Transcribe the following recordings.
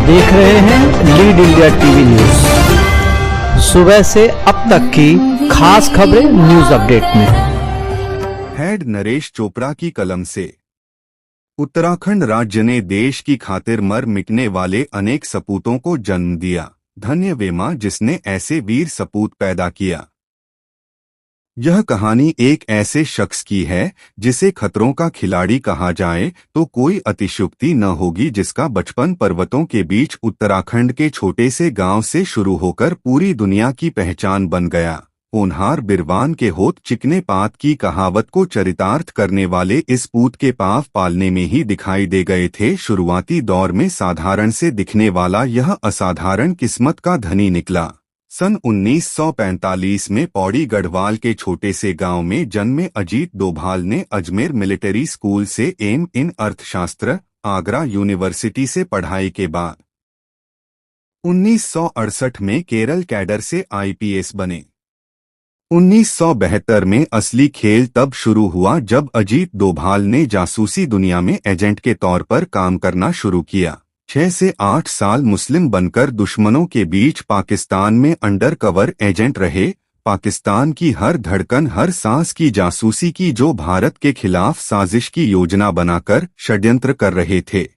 देख रहे हैं लीड इंडिया टीवी न्यूज। सुबह से अब तक की खास खबरें न्यूज अपडेट में। हेड नरेश चोपड़ा की कलम से। उत्तराखंड राज्य ने देश की खातिर मर मिटने वाले अनेक सपूतों को जन्म दिया। धन्य वे मां जिसने ऐसे वीर सपूत पैदा किया। यह कहानी एक ऐसे शख्स की है जिसे खतरों का खिलाड़ी कहा जाए तो कोई अतिशयोक्ति न होगी, जिसका बचपन पर्वतों के बीच उत्तराखंड के छोटे से गांव से शुरू होकर पूरी दुनिया की पहचान बन गया। ओन्हार बिरवान के होत चिकने पात की कहावत को चरितार्थ करने वाले इस पूत के पाव पालने में ही दिखाई दे गए थे। शुरुआती दौर में साधारण से दिखने वाला यह असाधारण किस्मत का धनी निकला। सन 1945 में पौड़ी गढ़वाल के छोटे से गांव में जन्मे अजीत डोभाल ने अजमेर मिलिट्री स्कूल से एम.इन अर्थशास्त्र, आगरा यूनिवर्सिटी से पढ़ाई के बाद 1968 में केरल कैडर से आईपीएस बने। 1972 में असली खेल तब शुरू हुआ जब अजीत डोभाल ने जासूसी दुनिया में एजेंट के तौर पर काम करना शुरू किया। 6 से 8 साल मुस्लिम बनकर दुश्मनों के बीच पाकिस्तान में अंडर कवर एजेंट रहे। पाकिस्तान की हर धड़कन, हर सांस की जासूसी की, जो भारत के खिलाफ साजिश की योजना बनाकर षड्यंत्र कर रहे थे।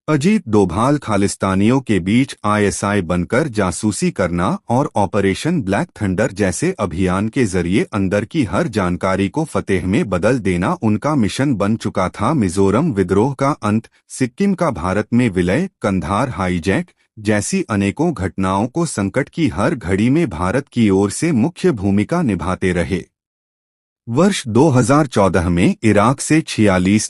अजीत डोभाल खालिस्तानियों के बीच आईएसआई बनकर जासूसी करना और ऑपरेशन ब्लैक थंडर जैसे अभियान के जरिए अंदर की हर जानकारी को फतेह में बदल देना उनका मिशन बन चुका था। मिजोरम विद्रोह का अंत, सिक्किम का भारत में विलय, कंधार हाईजैक जैसी अनेकों घटनाओं को संकट की हर घड़ी में भारत की ओर से मुख्य भूमिका निभाते रहे। वर्ष 2014 में इराक से 46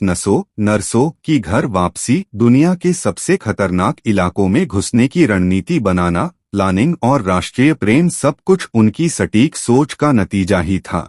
नर्सों की घर वापसी, दुनिया के सबसे खतरनाक इलाकों में घुसने की रणनीति बनाना, प्लानिंग और राष्ट्रीय प्रेम, सब कुछ उनकी सटीक सोच का नतीजा ही था।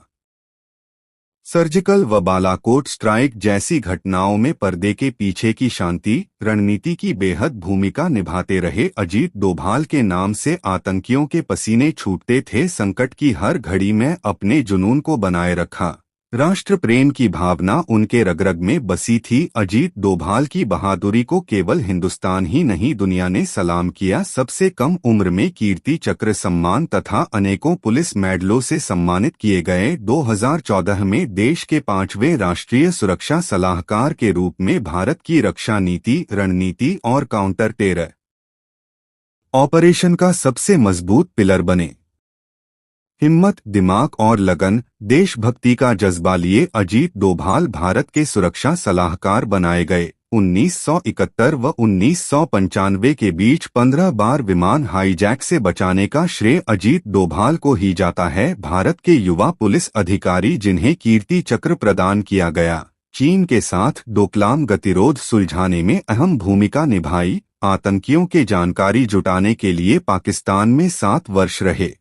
सर्जिकल व बालाकोट स्ट्राइक जैसी घटनाओं में पर्दे के पीछे की शांति रणनीति की बेहद भूमिका निभाते रहे। अजीत डोभाल के नाम से आतंकियों के पसीने छूटते थे। संकट की हर घड़ी में अपने जुनून को बनाए रखा। राष्ट्र प्रेम की भावना उनके रग-रग में बसी थी। अजीत डोभाल की बहादुरी को केवल हिंदुस्तान ही नहीं, दुनिया ने सलाम किया। सबसे कम उम्र में कीर्ति चक्र सम्मान तथा अनेकों पुलिस मेडलों से सम्मानित किए गए। 2014 में देश के 5वें राष्ट्रीय सुरक्षा सलाहकार के रूप में भारत की रक्षा नीति, रणनीति और काउंटर टेरर ऑपरेशन का सबसे मजबूत पिलर बने। हिम्मत, दिमाग और लगन, देशभक्ति का जज्बा लिए अजीत डोभाल भारत के सुरक्षा सलाहकार बनाए गए। 1971 व 1995 के बीच 15 बार विमान हाईजैक से बचाने का श्रेय अजीत डोभाल को ही जाता है। भारत के युवा पुलिस अधिकारी जिन्हें कीर्ति चक्र प्रदान किया गया, चीन के साथ डोकलाम गतिरोध सुलझाने में अहम भूमिका निभाई। आतंकियों के जानकारी जुटाने के लिए पाकिस्तान में 7 वर्ष रहे।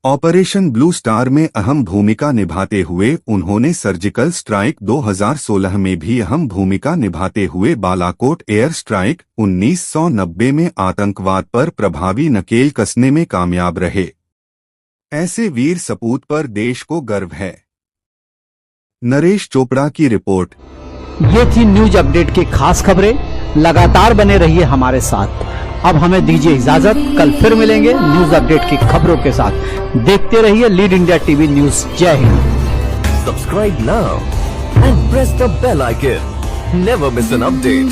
ऑपरेशन ब्लू स्टार में अहम भूमिका निभाते हुए उन्होंने सर्जिकल स्ट्राइक 2016 में भी अहम भूमिका निभाते हुए बालाकोट एयर स्ट्राइक 1990 में आतंकवाद पर प्रभावी नकेल कसने में कामयाब रहे। ऐसे वीर सपूत पर देश को गर्व है। नरेश चोपड़ा की रिपोर्ट। ये थी न्यूज अपडेट की खास खबरें। लगातार बने रहिए हमारे साथ। अब हमें दीजिए इजाजत, कल फिर मिलेंगे न्यूज अपडेट की खबरों के साथ। देखते रहिए lead India TV news. Jai Hind. Subscribe now and press the bell icon. Never miss an update.